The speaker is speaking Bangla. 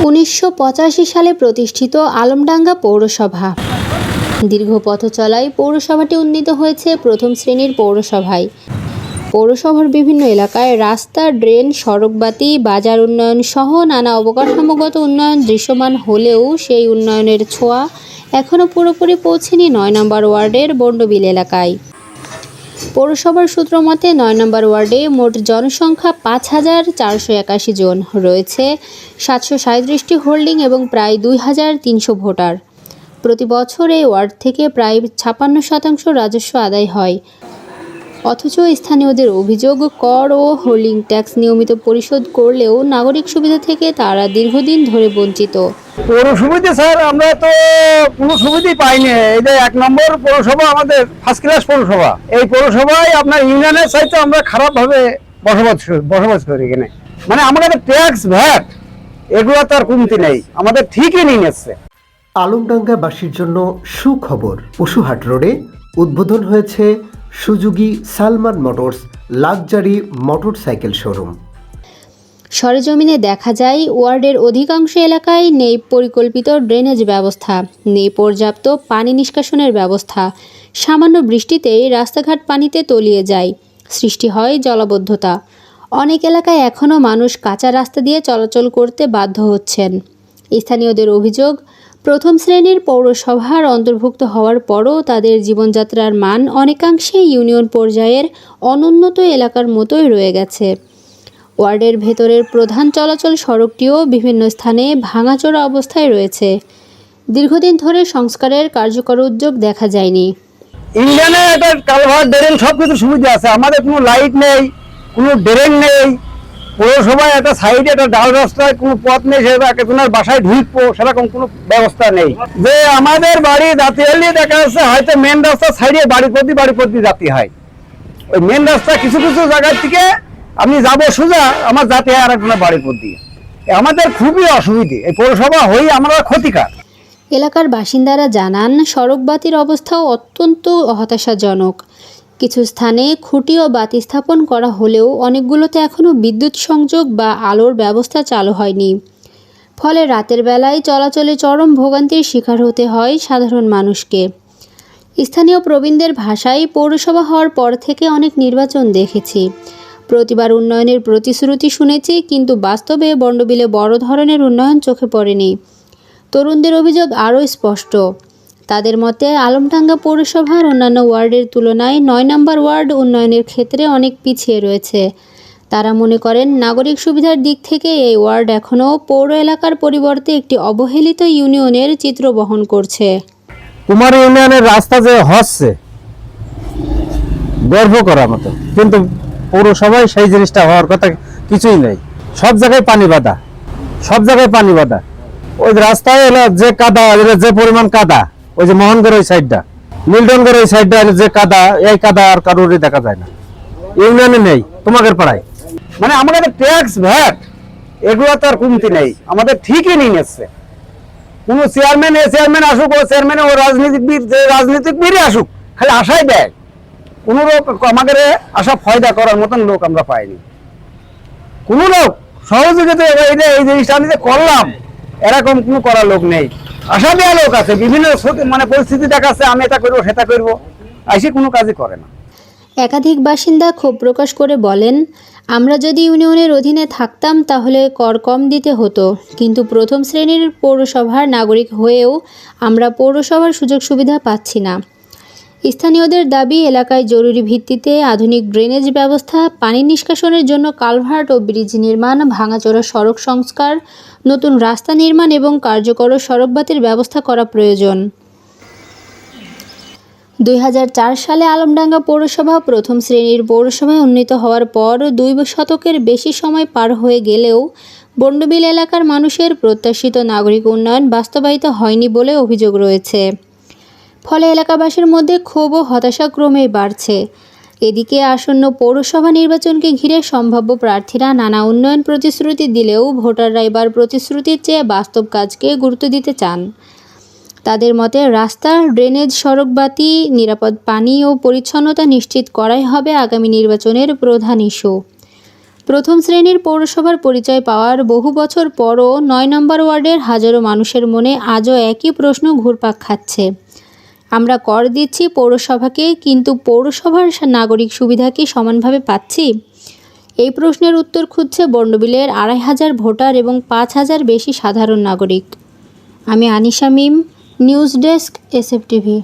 1985 সালে প্রতিষ্ঠিত আলমডাঙ্গা পৌরসভা। দীর্ঘ পথ চলায় পৌরসভাটি উন্নীত হয়েছে প্রথম শ্রেণীর পৌরসভায়। পৌরসভার বিভিন্ন এলাকায় রাস্তা, ড্রেন, সড়কবাতি, বাজার উন্নয়ন সহ নানা অবকাঠামোগত উন্নয়ন দৃশ্যমান হলেও সেই উন্নয়নের ছোঁয়া এখনও পুরোপুরি পৌঁছেনি 9 নম্বর ওয়ার্ডের বন্ডবিল এলাকায়। পৌরসভার সূত্র মতে 9 নম্বর ওয়ার্ডে মোট জনসংখ্যা 5,481 জন, রয়েছে 737টি হোল্ডিং এবং প্রায় 2,300 ভোটার। প্রতি বছর এই ওয়ার্ড থেকে প্রায় 56% রাজস্ব আদায় হয়। অথচ স্থানীয়দের অভিযোগ, কর ও হোল্ডিং ট্যাক্স নিয়মিত পরিশোধ করলেও নাগরিক সুবিধা থেকে তারা দীর্ঘদিন ধরে বঞ্চিত। পৌর সুবিধা স্যার আমরা তো কোনো সুবিধাই পাইনি। এই যে 1 নম্বর পৌরসভা আমাদের ফার্স্ট ক্লাস পৌরসভা। এই পৌরসভায় আপনার ইউনিয়নের চাইতে আমরা খারাপভাবে বসবাস করি এখানে। মানে আমাদের ট্যাক্স ভ্যাট এগুলো তো আর কমতি নেই, আমাদের ঠিকই নিয়ে নিচ্ছে। আলমডাঙ্গাবাসীর জন্য সুখবর, পশুহাট রোডে উদ্বোধন হয়েছে Suzuki Salman motors luxury motorcycle showroom. সরেজমিনে দেখা যায় ওয়ার্ডের অধিকাংশ এলাকায় নেই পরিকল্পিত ড্রেনেজ ব্যবস্থা, নেই পর্যাপ্ত পানি নিষ্কাশনের ব্যবস্থা। সামান্য বৃষ্টিতেই রাস্তাঘাট পানিতে তলিয়ে যায়, সৃষ্টি হয় জলাবদ্ধতা। অনেক এলাকায় এখনও মানুষ কাঁচা রাস্তা দিয়ে চলাচল করতে বাধ্য হচ্ছেন। স্থানীয়দের অভিযোগ, প্রথম শ্রেণীর পৌরসভার অন্তর্ভুক্ত হওয়ার পরও তাদের জীবনযাত্রার মান অনেকাংশে ইউনিয়ন পর্যায়ের অনুন্নত এলাকার মতোই রয়ে গেছে। ওয়ার্ডের ভেতরের প্রধান চলাচল সড়কটিও বিভিন্ন স্থানে ভাঙাচোরা অবস্থায় রয়েছে। দীর্ঘদিন ধরে সংস্কারের কার্যকর উদ্যোগ দেখা যায়নি। ইন্ডিয়ানে একটা কালভার্ট, ড্রেন সবকিছু সুবিধা আছে, আমাদের কোনো লাইট নেই, কোনো ড্রেন নেই। পৌরসভায় একটা সাইডে একটা ডাল রাস্তায় কোনো পথ নেই, সেটা একজনের বাসায় ঢুকবো সেরকম কোনো ব্যবস্থা নেই। যে আমাদের বাড়ি জাতীয়ালি দেখা যাচ্ছে হয়তো মেন রাস্তার সাইডে বাড়ি প্রতি জাতি হয়। ওই মেন রাস্তা কিছু কিছু জায়গার থেকে আমি যাবো সোজা আমার জাতি হয় আর একজনের বাড়ির পর দিয়ে। আমাদের খুবই অসুবিধে, এই পৌরসভা হই আমরা ক্ষতিকার। এলাকার বাসিন্দারা জানান, সড়কবাতির অবস্থাও অত্যন্ত হতাশাজনক। কিছু স্থানে খুঁটি ও বাতি স্থাপন করা হলেও অনেকগুলোতে এখনও বিদ্যুৎ সংযোগ বা আলোর ব্যবস্থা চালু হয়নি। ফলে রাতের বেলায় চলাচলে চরম ভোগান্তির শিকার হতে হয় সাধারণ মানুষকে। স্থানীয় প্রবীণদের ভাষায়, পৌরসভা হওয়ার পর থেকে অনেক নির্বাচন দেখেছি, প্রতিবার উন্নয়নের প্রতিশ্রুতি শুনেছি, কিন্তু বাস্তবে বন্ডবিলে বড় ধরনের উন্নয়ন চোখে পড়েনি। তরুণদের অভিযোগ আরও স্পষ্ট। তাদের মতে আলমডাঙ্গা পৌরসভার অন্যান্য ওয়ার্ডের তুলনায় 9 নম্বর ওয়ার্ড উন্নয়নের ক্ষেত্রে অনেক পিছিয়ে রয়েছে। তারা মনে করেন, নাগরিক সুবিধার দিক থেকে এই ওয়ার্ড এখনও পৌর এলাকার পরিবর্তে একটি অবহেলিত ইউনিয়নের চিত্র বহন করছে। কুমার ইউনিয়নের রাস্তা যে হচ্ছে গর্ব করার মতো, কিন্তু পৌরসভায় সেই জিনিসটা হওয়ার কথা কিছুই নেই। সব জায়গায় পানি বাঁধা, সব জায়গায় পানি বাঁধা। ওই রাস্তায় এলো যে কাদা, যে পরিমাণ কাদা, ওই যে মোহনগড় ওই সাইডটা, মিল্টনগড় ওই সাইডটা যে কাদা, এই কাদা আর কারোরই দেখা যায় না। ইউনিয়নে নেই, তোমাদের পাড়ায়। মানে আমাদের ট্যাক্স ভ্যাট এগুলো তো আর কমতি নেই, আমাদের ঠিকই নিয়ে নিচ্ছে। কোনো চেয়ারম্যান আসুক, ও চেয়ারম্যান ও রাজনীতিবিদই আসুক, খালি আশাই দেয়। কোনো লোক আমাদের আশা ফয়দা করার মতন লোক আমরা পাইনি। কোনো লোক সহযোগিতা এই জিনিসটা আমি যে করলাম এরকম কোনো করার লোক নেই। আশা দেওয়া লোক আছে, বিভিন্ন মানে পরিস্থিতি দেখাচ্ছে আমি এটা করবো সেটা করবো, আইসি কোনো কাজই করে না। একাধিক বাসিন্দা ক্ষোভ প্রকাশ করে বলেন, আমরা যদি ইউনিয়নের অধীনে থাকতাম তাহলে কর কম দিতে হতো, কিন্তু প্রথম শ্রেণীর পৌরসভার নাগরিক হয়েও আমরা পৌরসভার সুযোগ সুবিধা পাচ্ছি না। স্থানীয়দের দাবি, এলাকায় জরুরি ভিত্তিতে আধুনিক ড্রেনেজ ব্যবস্থা, পানি নিষ্কাশনের জন্য কালভার্ট ও ব্রিজ নির্মাণ, ভাঙাচোরা সড়ক সংস্কার, নতুন রাস্তা নির্মাণ এবং কার্যকর সড়কবাতির ব্যবস্থা করা প্রয়োজন। 2004 সালে আলমডাঙ্গা পৌরসভা প্রথম শ্রেণীর পৌরসভায় উন্নীত হওয়ার পর 2 শতকের বেশি সময় পার হয়ে গেলেও বন্ডবিল এলাকার মানুষের প্রত্যাশিত নাগরিক উন্নয়ন বাস্তবায়িত হয়নি বলে অভিযোগ রয়েছে। ফলে এলাকাবাসীর মধ্যে ক্ষোভ ও হতাশা ক্রমেই বাড়ছে। এদিকে আসন্ন পৌরসভা নির্বাচনকে ঘিরে সম্ভাব্য প্রার্থীরা নানা উন্নয়ন প্রতিশ্রুতি দিলেও ভোটাররা এবার প্রতিশ্রুতির চেয়ে বাস্তব কাজকে গুরুত্ব দিতে চান। তাদের মতে রাস্তা, ড্রেনেজ, সড়কবাতি, নিরাপদ পানি ও পরিচ্ছন্নতা নিশ্চিত করাই হবে আগামী নির্বাচনের প্রধান ইস্যু। প্রথম শ্রেণীর পৌরসভার পরিচয় পাওয়ার বহু বছর পরও ৯ নম্বর ওয়ার্ডের হাজারো মানুষের মনে আজও একই প্রশ্ন ঘুরপাক খাচ্ছে। আমরা কর দিচ্ছি পৌরসভাকে, কিন্তু পৌরসভার নাগরিক সুবিধা কি সমানভাবে পাচ্ছি? এই প্রশ্নের উত্তর খুঁজছে বন্ডবিলের ২৫০০ ভোটার এবং ৫,০০০ বেশি সাধারণ নাগরিক। আমি আনিশা মিম, নিউজ ডেস্ক, SF টিভি।